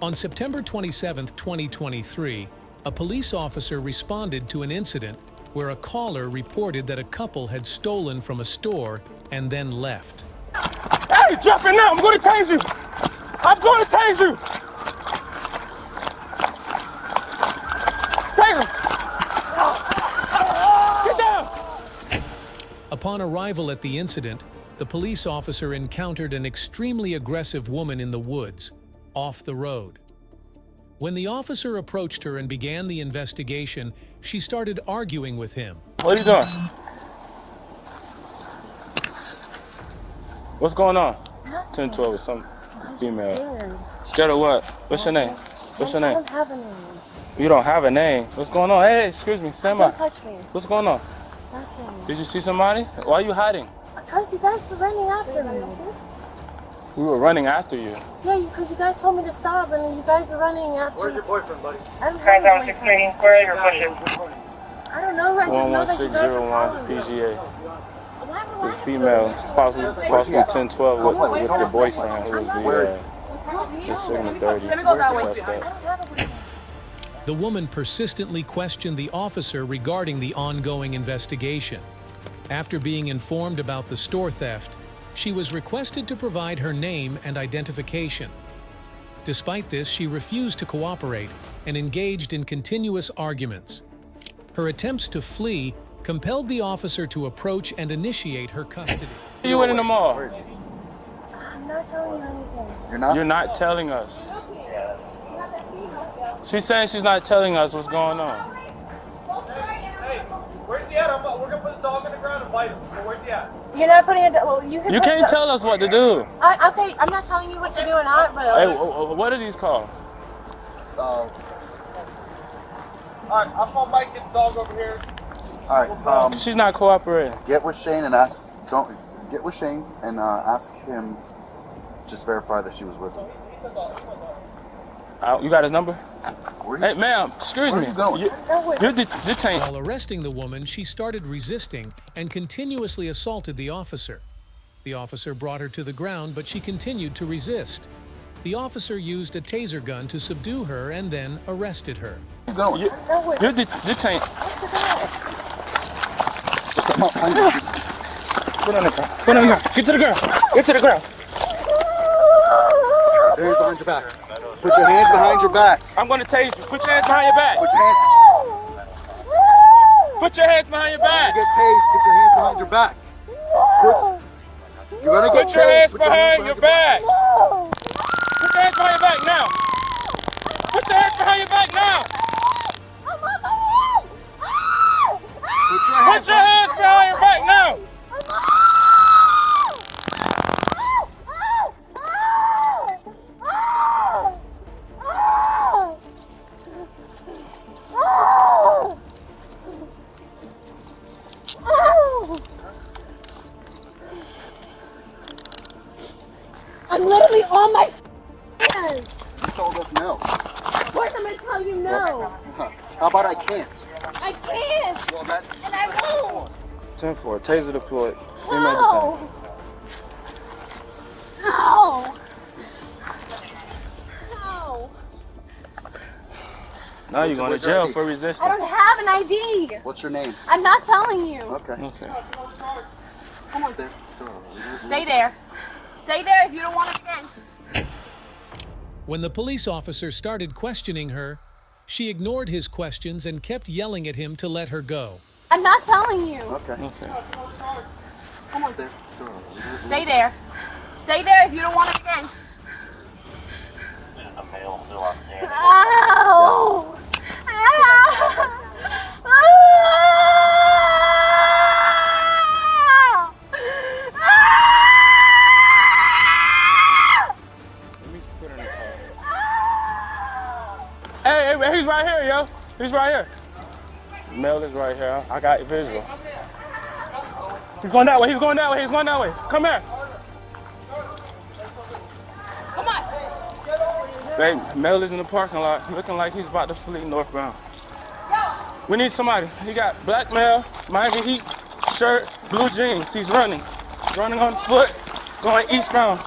On September 27, 2023, a police officer responded to an incident where a caller reported that a couple had stolen from a store and then left. Hey, drop it now! I'm going to tase you! I'm going to tase you! Take him! Get down! Upon arrival at the incident, the police officer encountered an extremely aggressive woman in the woods, off the road. When the officer approached her and began the investigation, she started arguing with him. What are you doing? What's going on? 10-12 with some female. Scared of what? What's your name? What's your name? I don't have a name. You don't have a name. What's going on? Hey, excuse me. Stand by. Don't touch me. What's going on? Nothing. Did you see somebody? Why are you hiding? Because you guys were running after me. We were running after you. Yeah, because you guys told me to stop and you guys were running after me. Where's your boyfriend, buddy? I don't have a boyfriend. Where are your pushing? I don't know. I just know that you guys were 11601 following me. PGA. This female, possibly 10-12 with your boyfriend who was the Sigma 30. Let me go that way. The woman persistently questioned the officer regarding the ongoing investigation. After being informed about the store theft, she was requested to provide her name and identification. Despite this, she refused to cooperate and engaged in continuous arguments. Her attempts to flee compelled the officer to approach and initiate her custody. You went in the mall. I'm not telling you anything. You're not? You're not telling us. She's saying she's not telling us what's going on. Hey, where's he at? We're gonna put the dog on the ground and bite him. So where's he at? You're not putting it. Well, you can. You can't tell us what to do. Okay, I'm not telling you what to do or not, but. Hey, what are these called? All right, I'll call Mike. Get the dog over here. All right. She's not cooperating. Get with Shane and ask. Don't get with Shane and ask him. Just verify that she was with him. You got his number? Hey, ma'am, excuse me. Where are you going? You're detained. While arresting the woman, she started resisting and continuously assaulted the officer. The officer brought her to the ground, but she continued to resist. The officer used a taser gun to subdue her and then arrested her. Where are you going? You're detained. Put on the ground. Put on the ground. Get to the ground. Get to the ground. Put your hands behind your back. Put your hands behind your back. I'm going to tase you. Put your hands behind your back. Put your hands. Put your hands behind your back. You get tased. Put your hands behind your back. You're gonna get Put your hands tased. behind your back. Put your hands behind your back now. Put your hands behind your back now. Put your hands behind your back now. I'm literally on my hands. You told us no. Of course I'm gonna tell you no. How about I can't? I can't. Well, that. And I won't. 10-4, taser deployed. No. No. No. Now you're going to What's your jail ID? for I resisting. don't have an ID. What's your name? I'm not telling you. Okay. Okay. Stay there. Stay there if you don't want to dance. When the police officer started questioning her, she ignored his questions and kept yelling at him to let her go. I'm not telling you. Okay. Okay. Stay there. Stay there if you don't want to dance. Ow! Ow! Hey, he's right here, yo. He's right here. Mel is right here. I got visual. He's going that way. He's going that way. He's going that way. Come here. Come on. Baby, Mel is in the parking lot looking like he's about to flee northbound. We need somebody. He got black male, Miami Heat, shirt, blue jeans. He's running. Running on foot, going eastbound.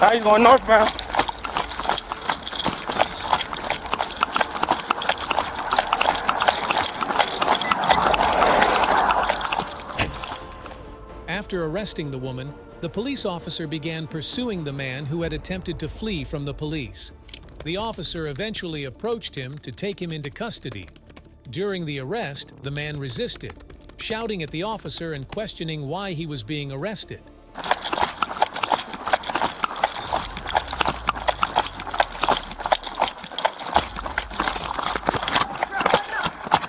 Now he's going northbound. After arresting the woman, the police officer began pursuing the man who had attempted to flee from the police. The officer eventually approached him to take him into custody. During the arrest, the man resisted, shouting at the officer and questioning why he was being arrested.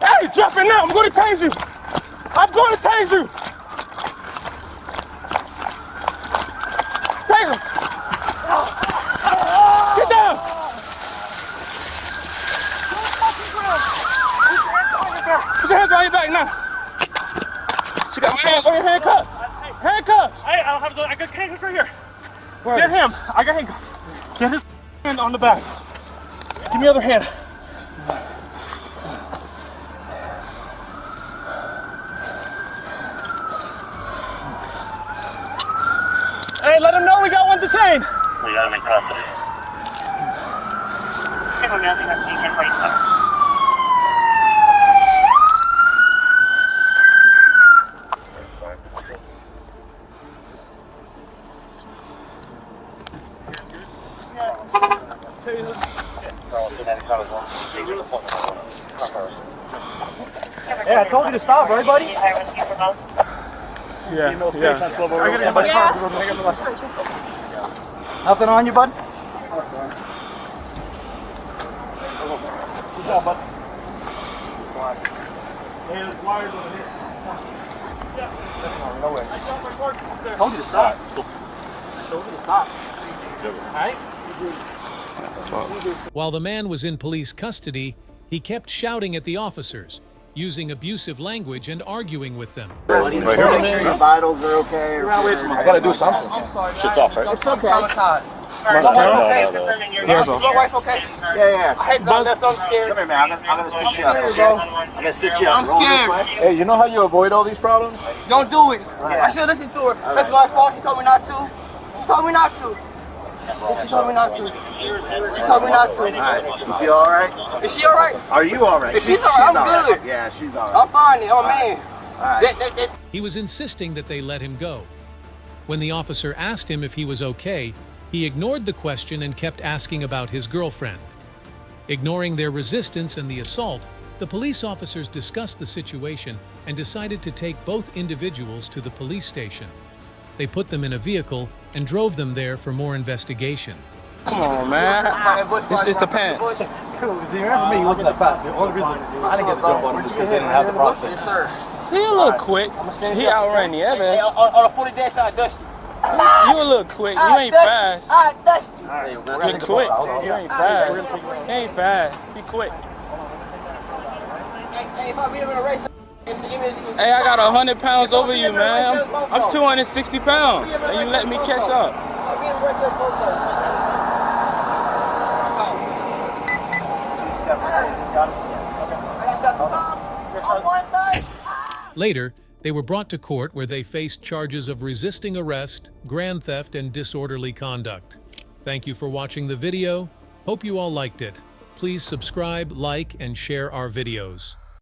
Hey, drop it now. I'm going to tase you. I'm going to tase you. Take him. Get down. Put your hands behind your back now. She got my hands on your handcuffs. Handcuffs. Hey, I got handcuffs right here. Get him. I got handcuffs. Get his hand on the back. Give me the other hand. Hey, let him know we got one detained. We got him in custody. Hey, I told you to stop, right, buddy? Yeah. Nothing on you, bud? Good job, bud. Hey, there's wires over here. No way. I told you to stop. Told you to stop. Alright? While the man was in police custody, he kept shouting at the officers, using abusive language and arguing with them. Make sure your vitals are okay. I gotta do something. Shit's off, right? It's okay. No. Your wife okay? Yeah. I hate that left, I'm scared. Come here, man. I'm gonna sit you up, okay? I'm gonna sit you up. I'm Roll this scared. way. Hey, you know how you avoid all these problems? Don't do it. I should listen to her. That's my fault. She told me not to. She told me not to. She told me not to. She told me not to. Alright, you feel alright? Is she alright? Are you alright? If she's alright, I'm good. Yeah, she's alright. I'm fine. I'm a man. Alright. He was insisting that they let him go. When the officer asked him if he was okay, he ignored the question and kept asking about his girlfriend. Ignoring their resistance and the assault, the police officers discussed the situation and decided to take both individuals to the police station. They put them in a vehicle and drove them there for more investigation. Come on, man. This is the pants. Cool. See, remember me, he wasn't that fast. The only reason I didn't get the jump on him is because they didn't have the process. Yes, sir. He a little quick. He outran the Hey, Evans. on a 40 dash, I dusty. You a little quick. You ain't fast. I dusty. You quick. You ain't fast. You ain't fast. Be quick. Hey, if I beat him in a race, Hey, I got 100 pounds over you, man. I'm 260 pounds, and you let me catch up. Later, they were brought to court where they faced charges of resisting arrest, grand theft, and disorderly conduct. Thank you for watching the video. Hope you all liked it. Please subscribe, like, and share our videos.